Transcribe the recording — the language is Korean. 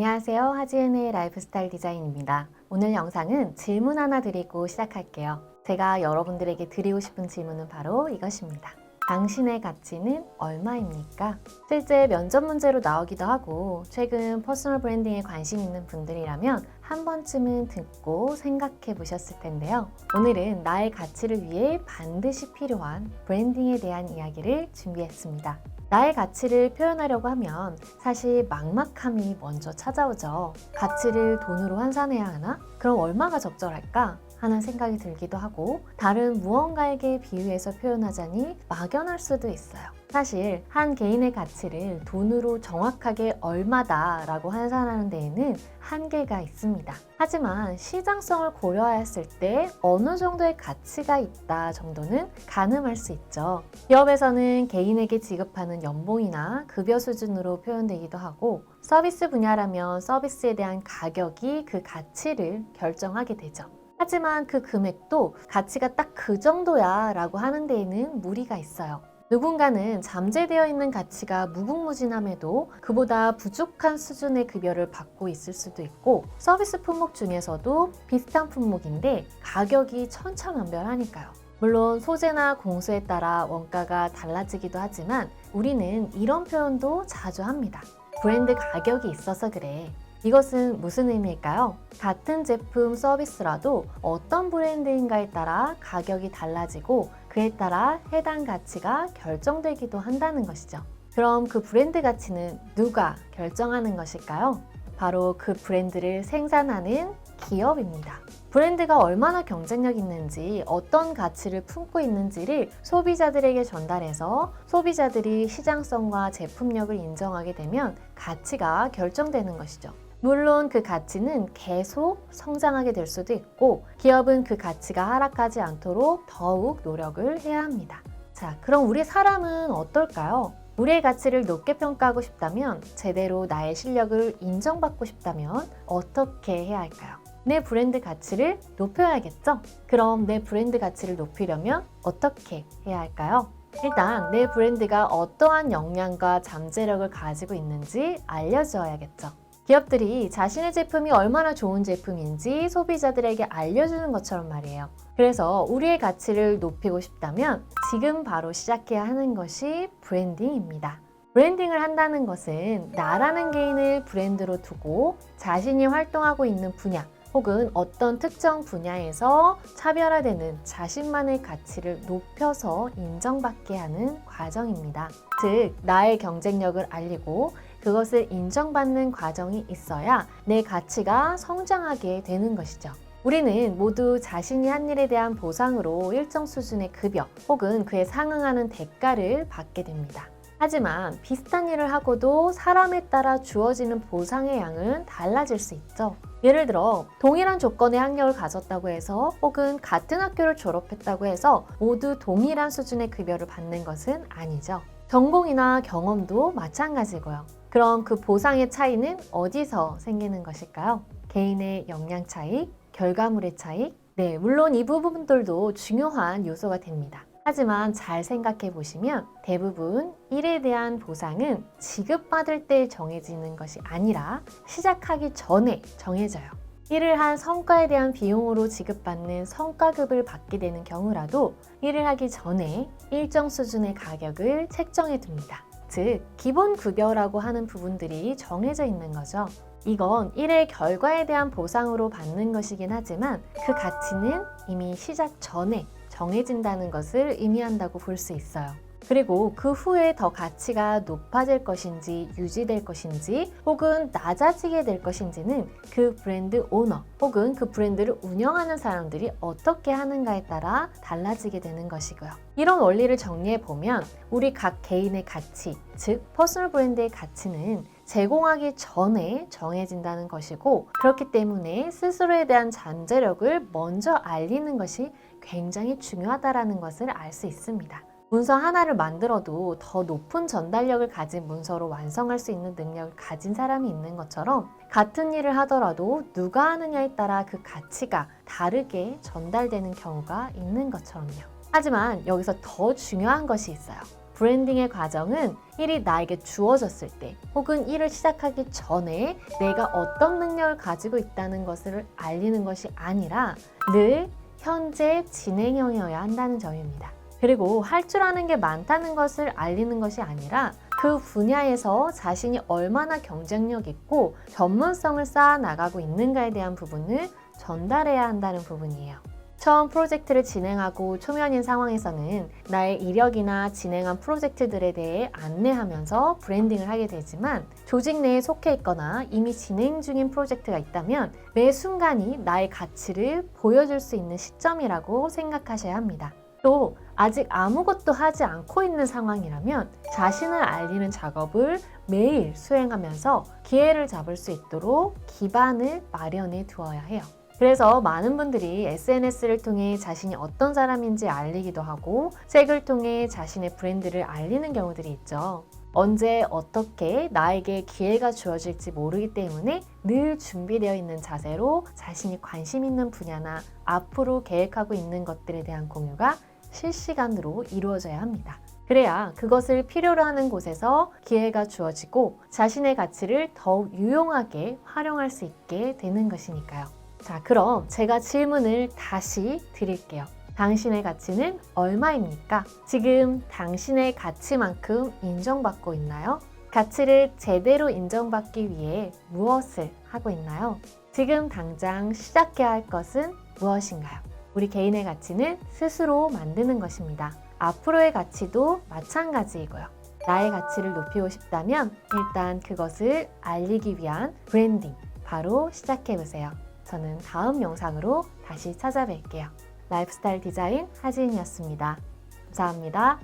안녕하세요. 하지은의 라이프스타일 디자인입니다. 오늘 영상은 질문 하나 드리고 시작할게요. 제가 여러분들에게 드리고 싶은 질문은 바로 이것입니다. 당신의 가치는 얼마입니까? 실제 면접 문제로 나오기도 하고 최근 퍼스널 브랜딩에 관심 있는 분들이라면 한 번쯤은 듣고 생각해 보셨을 텐데요. 오늘은 나의 가치를 위해 반드시 필요한 브랜딩에 대한 이야기를 준비했습니다. 나의 가치를 표현하려고 하면 사실 막막함이 먼저 찾아오죠. 가치를 돈으로 환산해야 하나? 그럼 얼마가 적절할까? 하는 생각이 들기도 하고 다른 무언가에게 비유해서 표현하자니 막연할 수도 있어요. 사실 한 개인의 가치를 돈으로 정확하게 얼마다 라고 환산하는 데에는 한계가 있습니다. 하지만 시장성을 고려했을 때 어느 정도의 가치가 있다 정도는 가늠할 수 있죠. 기업에서는 개인에게 지급하는 연봉이나 급여 수준으로 표현되기도 하고 서비스 분야라면 서비스에 대한 가격이 그 가치를 결정하게 되죠. 하지만 그 금액도 가치가 딱 그 정도야 라고 하는 데에는 무리가 있어요. 누군가는 잠재되어 있는 가치가 무궁무진함에도 그보다 부족한 수준의 급여를 받고 있을 수도 있고 서비스 품목 중에서도 비슷한 품목인데 가격이 천차만별하니까요. 물론 소재나 공수에 따라 원가가 달라지기도 하지만 우리는 이런 표현도 자주 합니다. 브랜드 가격이 있어서 그래. 이것은 무슨 의미일까요? 같은 제품 서비스라도 어떤 브랜드인가에 따라 가격이 달라지고 그에 따라 해당 가치가 결정되기도 한다는 것이죠. 그럼 그 브랜드 가치는 누가 결정하는 것일까요? 바로 그 브랜드를 생산하는 기업입니다. 브랜드가 얼마나 경쟁력 있는지 어떤 가치를 품고 있는지를 소비자들에게 전달해서 소비자들이 시장성과 제품력을 인정하게 되면 가치가 결정되는 것이죠. 물론 그 가치는 계속 성장하게 될 수도 있고 기업은 그 가치가 하락하지 않도록 더욱 노력을 해야 합니다. 자, 그럼 우리 사람은 어떨까요? 우리의 가치를 높게 평가하고 싶다면, 제대로 나의 실력을 인정받고 싶다면 어떻게 해야 할까요? 내 브랜드 가치를 높여야겠죠? 그럼 내 브랜드 가치를 높이려면 어떻게 해야 할까요? 일단 내 브랜드가 어떠한 역량과 잠재력을 가지고 있는지 알려줘야겠죠. 기업들이 자신의 제품이 얼마나 좋은 제품인지 소비자들에게 알려주는 것처럼 말이에요. 그래서 우리의 가치를 높이고 싶다면 지금 바로 시작해야 하는 것이 브랜딩입니다. 브랜딩을 한다는 것은 나라는 개인을 브랜드로 두고 자신이 활동하고 있는 분야 혹은 어떤 특정 분야에서 차별화되는 자신만의 가치를 높여서 인정받게 하는 과정입니다. 즉, 나의 경쟁력을 알리고 그것을 인정받는 과정이 있어야 내 가치가 성장하게 되는 것이죠. 우리는 모두 자신이 한 일에 대한 보상으로 일정 수준의 급여 혹은 그에 상응하는 대가를 받게 됩니다. 하지만 비슷한 일을 하고도 사람에 따라 주어지는 보상의 양은 달라질 수 있죠. 예를 들어 동일한 조건의 학력을 가졌다고 해서 혹은 같은 학교를 졸업했다고 해서 모두 동일한 수준의 급여를 받는 것은 아니죠. 전공이나 경험도 마찬가지고요. 그럼 그 보상의 차이는 어디서 생기는 것일까요? 개인의 역량 차이, 결과물의 차이? 네, 물론 이 부분들도 중요한 요소가 됩니다. 하지만 잘 생각해 보시면 대부분 일에 대한 보상은 지급받을 때 정해지는 것이 아니라 시작하기 전에 정해져요. 일을 한 성과에 대한 비용으로 지급받는 성과급을 받게 되는 경우라도 일을 하기 전에 일정 수준의 가격을 책정해 둡니다. 즉, 기본 급여라고 하는 부분들이 정해져 있는 거죠. 이건 일의 결과에 대한 보상으로 받는 것이긴 하지만 그 가치는 이미 시작 전에 정해진다는 것을 의미한다고 볼 수 있어요. 그리고 그 후에 더 가치가 높아질 것인지 유지될 것인지 혹은 낮아지게 될 것인지는 그 브랜드 오너 혹은 그 브랜드를 운영하는 사람들이 어떻게 하는가에 따라 달라지게 되는 것이고요. 이런 원리를 정리해 보면 우리 각 개인의 가치, 즉 퍼스널 브랜드의 가치는 제공하기 전에 정해진다는 것이고 그렇기 때문에 스스로에 대한 잠재력을 먼저 알리는 것이 굉장히 중요하다는 것을 알 수 있습니다. 문서 하나를 만들어도 더 높은 전달력을 가진 문서로 완성할 수 있는 능력을 가진 사람이 있는 것처럼 같은 일을 하더라도 누가 하느냐에 따라 그 가치가 다르게 전달되는 경우가 있는 것처럼요. 하지만 여기서 더 중요한 것이 있어요. 브랜딩의 과정은 일이 나에게 주어졌을 때 혹은 일을 시작하기 전에 내가 어떤 능력을 가지고 있다는 것을 알리는 것이 아니라 늘 현재 진행형이어야 한다는 점입니다. 그리고 할 줄 아는 게 많다는 것을 알리는 것이 아니라 그 분야에서 자신이 얼마나 경쟁력 있고 전문성을 쌓아 나가고 있는가에 대한 부분을 전달해야 한다는 부분이에요. 처음 프로젝트를 진행하고 초면인 상황에서는 나의 이력이나 진행한 프로젝트들에 대해 안내하면서 브랜딩을 하게 되지만 조직 내에 속해 있거나 이미 진행 중인 프로젝트가 있다면 매 순간이 나의 가치를 보여줄 수 있는 시점이라고 생각하셔야 합니다. 또 아직 아무것도 하지 않고 있는 상황이라면 자신을 알리는 작업을 매일 수행하면서 기회를 잡을 수 있도록 기반을 마련해 두어야 해요. 그래서 많은 분들이 SNS를 통해 자신이 어떤 사람인지 알리기도 하고 책을 통해 자신의 브랜드를 알리는 경우들이 있죠. 언제 어떻게 나에게 기회가 주어질지 모르기 때문에 늘 준비되어 있는 자세로 자신이 관심 있는 분야나 앞으로 계획하고 있는 것들에 대한 공유가 실시간으로 이루어져야 합니다. 그래야 그것을 필요로 하는 곳에서 기회가 주어지고 자신의 가치를 더욱 유용하게 활용할 수 있게 되는 것이니까요. 자, 그럼 제가 질문을 다시 드릴게요. 당신의 가치는 얼마입니까? 지금 당신의 가치만큼 인정받고 있나요? 가치를 제대로 인정받기 위해 무엇을 하고 있나요? 지금 당장 시작해야 할 것은 무엇인가요? 우리 개인의 가치는 스스로 만드는 것입니다. 앞으로의 가치도 마찬가지이고요. 나의 가치를 높이고 싶다면 일단 그것을 알리기 위한 브랜딩 바로 시작해보세요. 저는 다음 영상으로 다시 찾아뵐게요. 라이프스타일 디자인 하지인이었습니다. 감사합니다.